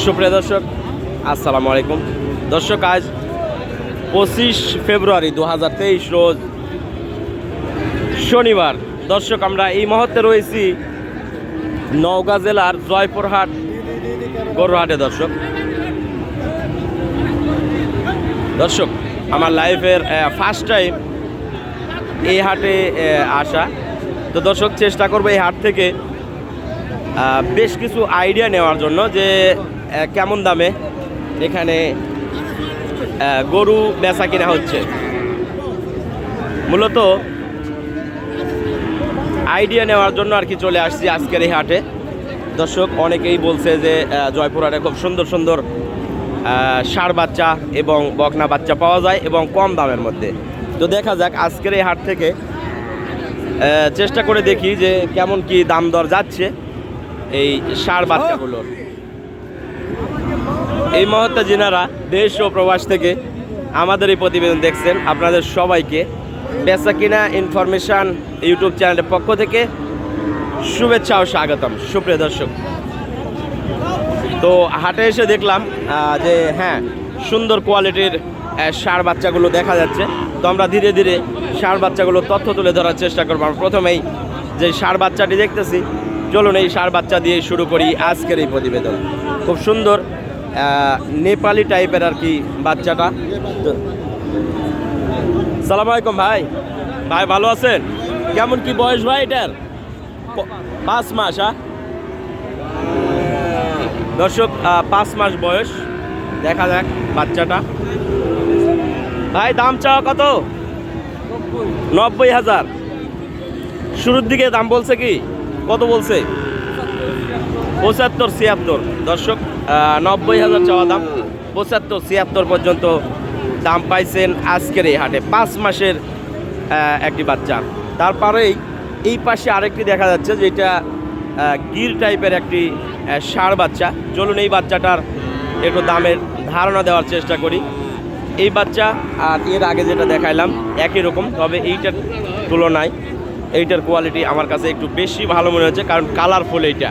সুপ্রিয় দর্শক, আসসালামু আলাইকুম। দর্শক, আজ 25 ফেব্রুয়ারি 2023 রোজ শনিবার। দর্শক, আমরা এই মুহূর্তে রয়েছি নওগাঁ জেলার জয়পুরহাট গরুহাটে। দর্শক, আমার লাইফের ফার্স্ট টাইম এই হাটে আসা। তো দর্শক, চেষ্টা করবো এই হাট থেকে বেশ কিছু আইডিয়া নেওয়ার জন্য যে কেমন দামে এখানে গরু বেচা কিনা হচ্ছে। মূলত আইডিয়া নেওয়ার জন্য আর কি চলে আসছি আজকের এই হাটে। দর্শক, অনেকেই বলছে যে জয়পুরহাটে খুব সুন্দর সুন্দর ষাঁড় বাচ্চা এবং বকনা বাচ্চা পাওয়া যায় এবং কম দামের মধ্যে। তো দেখা যাক আজকের এই হাট থেকে চেষ্টা করে দেখি যে কেমন কি দাম দর যাচ্ছে এই ষাঁড় বাচ্চাগুলোর। এই মুহূর্তে যিনারা দেশ ও প্রবাস থেকে আমাদের এই প্রতিবেদন দেখছেন, আপনাদের সবাইকে বেচা কিনা ইনফরমেশন ইউটিউব চ্যানেলের পক্ষ থেকে শুভেচ্ছা ও স্বাগতম। সুপ্রিয় দর্শক, তো হাটে এসে দেখলাম যে হ্যাঁ, সুন্দর কোয়ালিটির ষাঁড় বাচ্চাগুলো দেখা যাচ্ছে। তো আমরা ধীরে ধীরে ষাঁড় বাচ্চাগুলোর তথ্য তুলে ধরার চেষ্টা করবো। আমরা প্রথমেই যে ষাঁড় বাচ্চাটি দেখতেছি, চলুন এই ষাঁড় বাচ্চা দিয়ে শুরু করি আজকের এই প্রতিবেদন। খুব সুন্দর নেপালি টাইপের আর কি বাচ্চাটা। সালাম আলাইকুম ভাই। ভাই ভালো আছেন? কেমন কি বয়স ভাই এটার? 5 মাস। দর্শক, 5 মাস বয়স। দেখা যাক বাচ্চাটা। ভাই দাম চাওয়া কত? 90,000। শুরুর দিকে দাম বলছে কি কত বলছে? 75-76। দর্শক, 90,000 চাওয়া দাম, 75-76 পর্যন্ত দাম পাইছেন আজকের এই হাটে। 5 মাসের একটি বাচ্চা। তারপরেই এই পাশে আরেকটি দেখা যাচ্ছে যেটা গির টাইপের একটি ষাঁড় বাচ্চা। চলুন এই বাচ্চাটার একটু দামের ধারণা দেওয়ার চেষ্টা করি। এই বাচ্চা আর এর আগে যেটা দেখাইলাম একই রকম, তবে এইটার তুলনায় এইটার কোয়ালিটি আমার কাছে একটু বেশি ভালো মনে হচ্ছে, কারণ কালারফুল এইটা।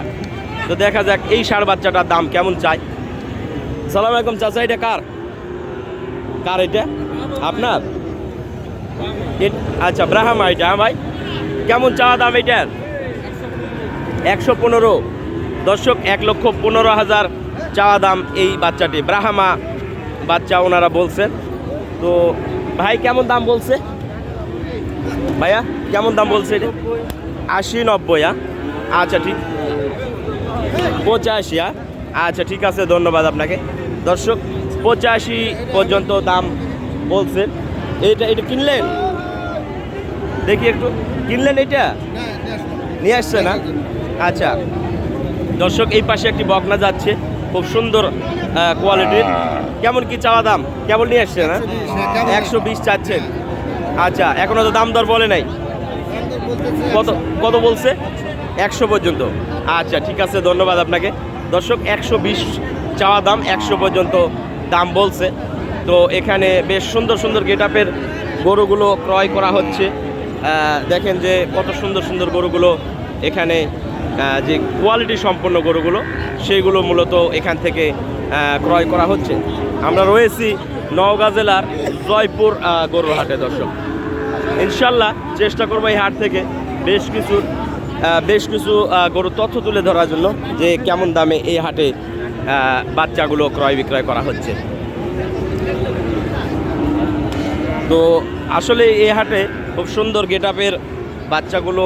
তো দেখা যাক এই ষাঁড় বাচ্চাটার দাম কেমন চাই। সালাম আলাইকুম চাচা, এটা কার? এটা আপনার? আচ্ছা, ব্রাহ্মা এটা। হ্যাঁ ভাই, কেমন চাওয়া দাম এটার? 115। দর্শক, 1,15,000 চাওয়া দাম এই বাচ্চাটি। ব্রাহ্মা বাচ্চা ওনারা বলছেন। তো ভাই কেমন দাম বলছে? ভাইয়া কেমন দাম বলছে এটা? 80-90। আচ্ছা ঠিক, 85। আচ্ছা ঠিক আছে, ধন্যবাদ আপনাকে। দর্শক, 85 পর্যন্ত দাম বলছেন। এটা কিনলেন? দেখি একটু, কিনলেন এটা? নিয়ে আসছে না? আচ্ছা দর্শক, এই পাশে একটি বকনা যাচ্ছে, খুব সুন্দর কোয়ালিটির। কেমন কি চাওয়া দাম? কেবল নিয়ে আসছে না? 120 চাচ্ছেন। আচ্ছা, এখনো তো দাম দর বলে নাই। কত বলছে? 100 পর্যন্ত। আচ্ছা ঠিক আছে, ধন্যবাদ আপনাকে। দর্শক, 120 চাওয়া দাম, 100 পর্যন্ত দাম বলছে। তো এখানে বেশ সুন্দর সুন্দর গেটআপের গরুগুলো ক্রয় করা হচ্ছে। দেখেন যে কত সুন্দর সুন্দর গরুগুলো এখানে, যে কোয়ালিটি সম্পন্ন গরুগুলো সেইগুলো মূলত এখান থেকে ক্রয় করা হচ্ছে। আমরা রয়েছি নওগাঁ জেলার জয়পুর গরুর হাটে। দর্শক, ইনশাল্লাহ চেষ্টা করবো এই হাট থেকে বেশ কিছু গরুর তথ্য তুলে ধরার জন্য, যে কেমন দামে এই হাটে বাচ্চাগুলো ক্রয় বিক্রয় করা হচ্ছে। তো আসলে এই হাটে খুব সুন্দর গেটআপের বাচ্চাগুলো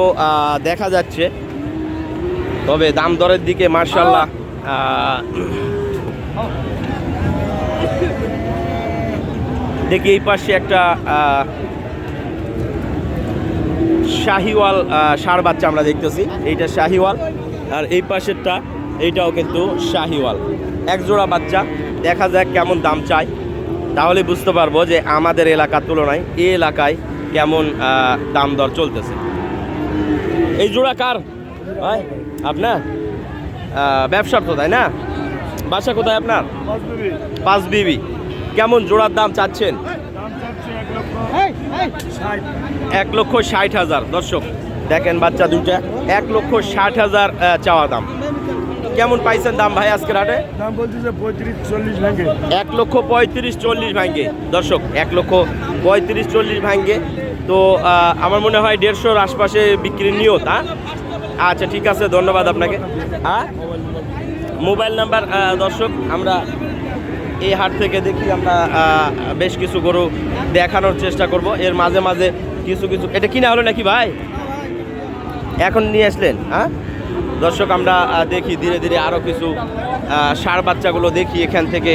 দেখা যাচ্ছে, তবে দাম দরের দিকে মাশাআল্লাহ দেখি এই পাশে একটা শাহিওয়াল ষাঁড় বাচ্চা আমরা দেখতেছি। এইটা শাহিওয়াল, আর এই পাশেরটা এইটাও কিন্তু শাহিওয়াল। এক জোড়া বাচ্চা। দেখা যাক কেমন দাম চাই, তাহলে বুঝতে পারবো যে আমাদের এলাকার তুলনায় এই এলাকায় কেমন দাম দর চলতেছে। এই জোড়া কার? আপনার ব্যবসার তো, তাই না? বাসা কোথায় আপনার? পাঁচবিবি। কেমন জোড়ার দাম চাচ্ছেন? 1,60,000। দর্শক, দেখেন বাচ্চা দুইটা 1,60,000 চাওয়া দাম। কেমন পাইছেন দাম ভাই আজকের হাটে? দাম বলতেছে 35-40 ভাঙে। 1,35,40 ভাঙ্গে দর্শক, 1,35,40 ভাঙ্গে। তো আমার মনে হয় 150-র আশপাশে বিক্রির নিয়ত। আচ্ছা ঠিক আছে, ধন্যবাদ আপনাকে। মোবাইল নাম্বার দর্শক, আমরা এই হাট থেকে দেখি আমরা বেশ কিছু গরু দেখানোর চেষ্টা করব। এর মাঝে মাঝে কিছু কিছু এটা কিনা হলো নাকি ভাই? এখন নিয়ে আসলেন? দর্শক আমরা দেখি ধীরে ধীরে আরও কিছু ষাঁড় বাচ্চাগুলো দেখি এখান থেকে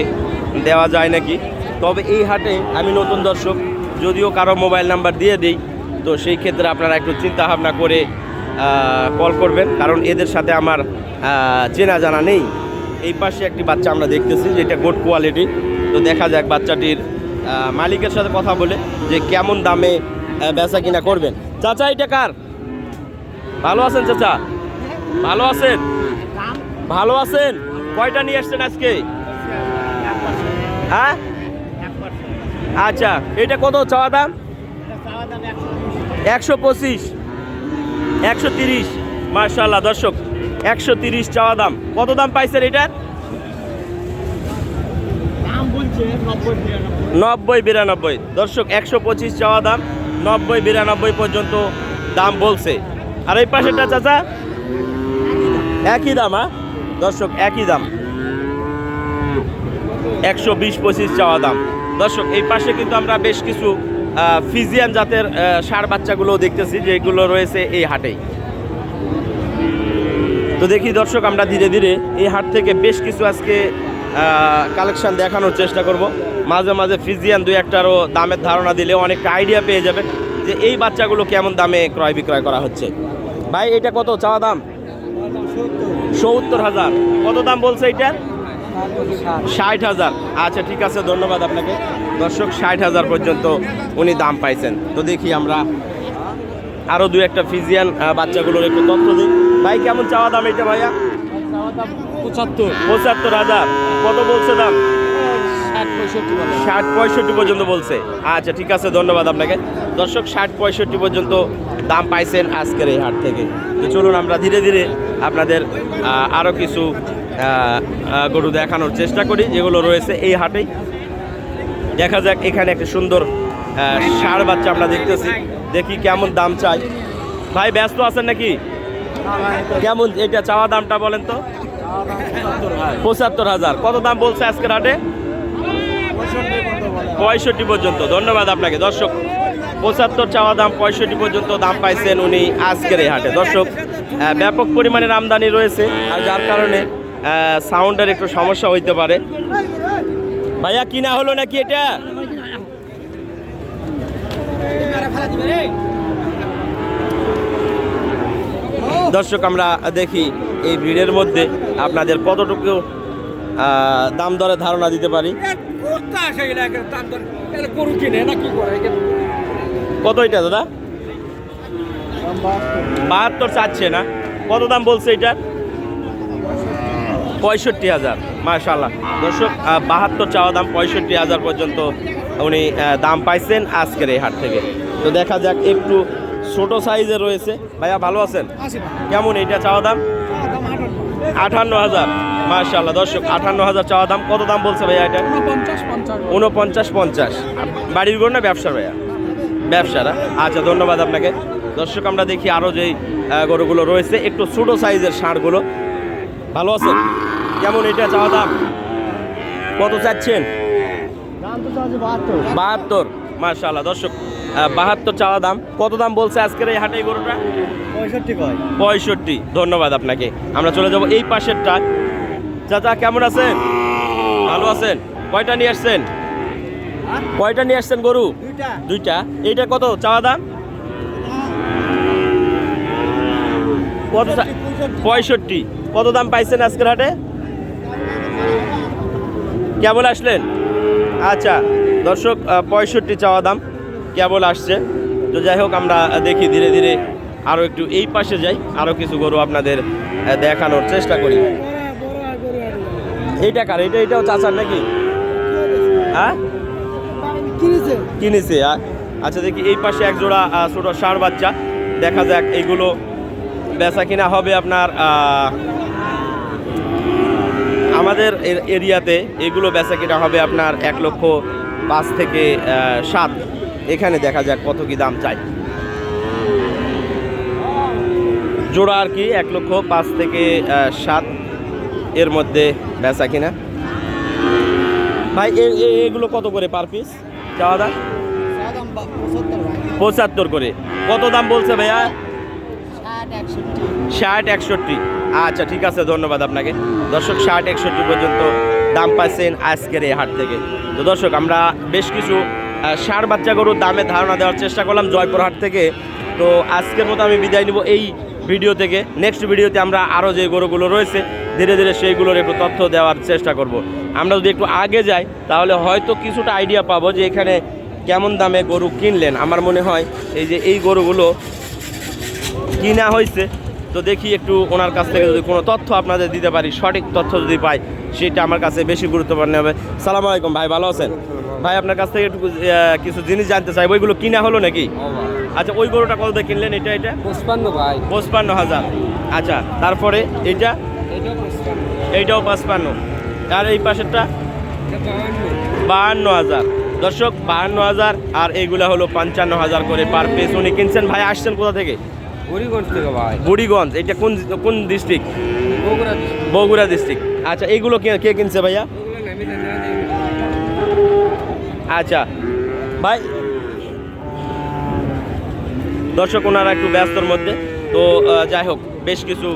দেওয়া যায় নাকি। তবে এই হাটে আমি নতুন দর্শক, যদিও কারো মোবাইল নাম্বার দিয়ে দিই, তো সেই ক্ষেত্রে আপনারা একটু চিন্তা ভাবনা করে কল করবেন, কারণ এদের সাথে আমার চেনা জানা নেই। এই পাশে একটি বাচ্চা আমরা দেখতেছি যেটা গুড কোয়ালিটি। তো দেখা যাক বাচ্চাটির মালিকের সাথে কথা বলে যে কেমন দামে বেচা কিনা করবেন। চাচা এটা কার? ভালো আছেন চাচা? ভালো আছেন? ভালো আছেন? কয়টা নিয়ে আসছেন আজকে? হ্যাঁ আচ্ছা, এটা কত চাওয়া দাম? 125, 130। মাশাআল্লাহ দর্শক, 130 চাওয়া দাম। কত দাম পাইছেন এটার? 90-92 দর্শক, 125 চাওয়া দাম, 90-92 পর্যন্ত দাম বলছে। আর এই পাশেরটা চাচা একই দাম? দর্শক একই দাম, 120-25 চাওয়া দাম। দর্শক এই পাশে কিন্তু আমরা বেশ কিছু ফিজিয়ান জাতের ষাঁড় বাচ্চাগুলো দেখতেছি যেগুলো রয়েছে এই হাটেই। তো দেখি দর্শক, আমরা ধীরে ধীরে এই হাট থেকে বেশ কিছু আজকে কালেকশন দেখানোর চেষ্টা করব। মাঝে মাঝে ফিজিয়ান দুই একটারও দামের ধারণা দিলে অনেকটা আইডিয়া পেয়ে যাবে যে এই বাচ্চাগুলো কেমন দামে ক্রয় বিক্রয় করা হচ্ছে। ভাই এটা কত চাওয়া দাম? 70,000। কত দাম বলছে এইটার? 60,000। আচ্ছা ঠিক আছে, ধন্যবাদ আপনাকে। দর্শক 60,000 পর্যন্ত উনি দাম পাইছেন। তো দেখি আমরা আরও দু একটা ফিজিয়ান বাচ্চাগুলোর একটু তথ্য দিই। ভাই কেমন চাওয়া দাম এটা ভাইয়া? 75,000। কত বলছে দাম? 60-65 পর্যন্ত বলছে। আচ্ছা ঠিক আছে, ধন্যবাদ আপনাকে। দর্শক 60-65 পর্যন্ত দাম পাইছেন আজকের এই হাট থেকে। তো চলুন আমরা ধীরে ধীরে আপনাদের আরও কিছু গরু দেখানোর চেষ্টা করি যেগুলো রয়েছে এই হাটেই। দেখা যাক, এখানে একটা সুন্দর ষাঁড় বাচ্চা আমরা দেখতেছি, দেখি কেমন দাম চাই। ভাই ব্যস্ত আছেন নাকি? কেমন এটা চাওয়া দামটা বলেন তো? 75,000। কত দাম বলছে আজকের হাটে? 65 পর্যন্ত। ধন্যবাদ আপনাকে। দর্শক 75 চাওয়া দাম, 65 পর্যন্ত দাম পাইছেন উনি আজকের এই হাটে। দর্শক ব্যাপক পরিমাণের আমদানি রয়েছে, আর যার কারণে সাউন্ডের একটু সমস্যা হইতে পারে। ভাইয়া কিনা হলো নাকি এটা? দর্শক আমরা দেখি এই ব্রিডের মধ্যে আপনাদের কতটুকু দাম দরে ধারণা দিতে পারি। কত এটা দাদা? 72 চাচ্ছে না? কত দাম বলছে এটার? 65,000। মাশাআল্লাহ দর্শক, 72 চাওয়া দাম, 65,000 পর্যন্ত উনি দাম পাইছেন আজকের এই হাট থেকে। তো দেখা যাক, একটু ছোট সাইজের রয়েছে। ভাইয়া ভালো আছেন? কেমন এইটা চাওয়া দাম? 58,000। মাশাআল্লাহ দর্শক, 58,000 চাওয়া দাম। কত দাম বলছে ভাইয়া এটা? 49-50। বাড়ির গরু না ব্যবসার ভাইয়া? ব্যবসারা। আচ্ছা ধন্যবাদ আপনাকে। দর্শক আমরা দেখি আরও যেই গরুগুলো রয়েছে, একটু ছোট সাইজের ষাঁড়গুলো। ভালো আছেন? কেমন এটা চাওয়া দাম? কত চাচ্ছেন? 72। মাশাআল্লাহ দর্শক, 72 চাওয়া দাম। কত দাম বলছে আজকের এই হাটে গরুটা? 65। ধন্যবাদ আপনাকে। আমরা চলে যাব এই পাশেরটা। চাচা কেমন আছেন? ভালো আছেন? কয়টা নিয়ে আসছেন? কয়টা নিয়ে আসছেন গরু? দুইটা। এইটা কত চাওয়া দাম? কত? 65। কত দাম পাইছেন আজকের হাটে? কেবল আসলেন? আচ্ছা দর্শক, 65 চাওয়া দাম, কেবল আসছে। তো যাই হোক, আমরা দেখি ধীরে ধীরে আরও একটু এই পাশে যাই, আরও কিছু গরু আপনাদের দেখানোর চেষ্টা করি। এইটা কার? এটাও চাচার নাকি? হ্যাঁ কিনেছে। আচ্ছা দেখি এই পাশে এক জোড়া ছোট ষাঁড় বাচ্চা, দেখা যাক এইগুলো বেচা কিনা হবে আপনার আমাদের এরিয়াতে এগুলো বেচা কিনা হবে আপনার 1,05,000 থেকে 7। এখানে দেখা যাক কত কি দাম চাই। জোড়া আর কি 1,05,000 থেকে 7 এর মধ্যে বেচা কিনা। ভাই এগুলো কত করে পার পিস চাওয়া দাম? 75 করে। কত দাম বলছে ভাইয়া? 60-61। আচ্ছা ঠিক আছে, ধন্যবাদ আপনাকে। দর্শক 60-61 পর্যন্ত দাম পাচ্ছেন আজকের এই হাট থেকে। তো দর্শক আমরা বেশ কিছু ষাঁড় বাচ্চা গরুর দামে ধারণা দেওয়ার চেষ্টা করলাম জয়পুর হাট থেকে। তো আজকের মতো আমি বিদায় নিব এই ভিডিও থেকে। নেক্সট ভিডিওতে আমরা আরও যে গরুগুলো রয়েছে ধীরে ধীরে সেইগুলোর একটু তথ্য দেওয়ার চেষ্টা করব। আমরা যদি একটু আগে যাই তাহলে হয়তো কিছুটা আইডিয়া পাবো যে এখানে কেমন দামে গরু কিনলেন। আমার মনে হয় এই যে এই গরুগুলো কিনা হয়েছে, তো দেখি একটু ওনার কাছ থেকে যদি কোনো তথ্য আপনাদের দিতে পারি, সঠিক তথ্য যদি পাই সেটা আমার কাছে বেশি গুরুত্বপূর্ণ হবে। সালাম আলাইকুম ভাই, ভালো আছেন? ভাই আপনার কাছ থেকে একটু কিছু জিনিস জানতে চাই, ওইগুলো কিনা হলো নাকি? আচ্ছা ওই গরুটা কত দিয়ে কিনলেন? এটা 55 ভাই। 55,000। আচ্ছা তারপরে এইটাও 55। আর এই পাশেরটা 52,000। দর্শক 52,000 আর এইগুলা হলো 55,000 করে পার পিস উনি কিনছেন। ভাই আসছেন কোথা থেকে? বুড়িগঞ্জ থেকে ভাই। বুড়িগঞ্জ। এটা কোন ডিস্ট্রিক্ট? বগুড়া ডিস্ট্রিক্ট। আচ্ছা এইগুলো কে কিনছে ভাইয়া? আচ্ছা ভাই দর্শক ওনারা একটু ব্যস্তর মধ্যে, তো যাই হোক বেশ কিছু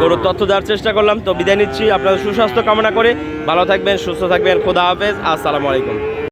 গরুর তথ্য দেওয়ার চেষ্টা করলাম। তো বিদায় নিচ্ছি, আপনাদের সুস্বাস্থ্য কামনা করে ভালো থাকবেন, সুস্থ থাকবেন। খোদা হাফেজ, আসসালামু আলাইকুম।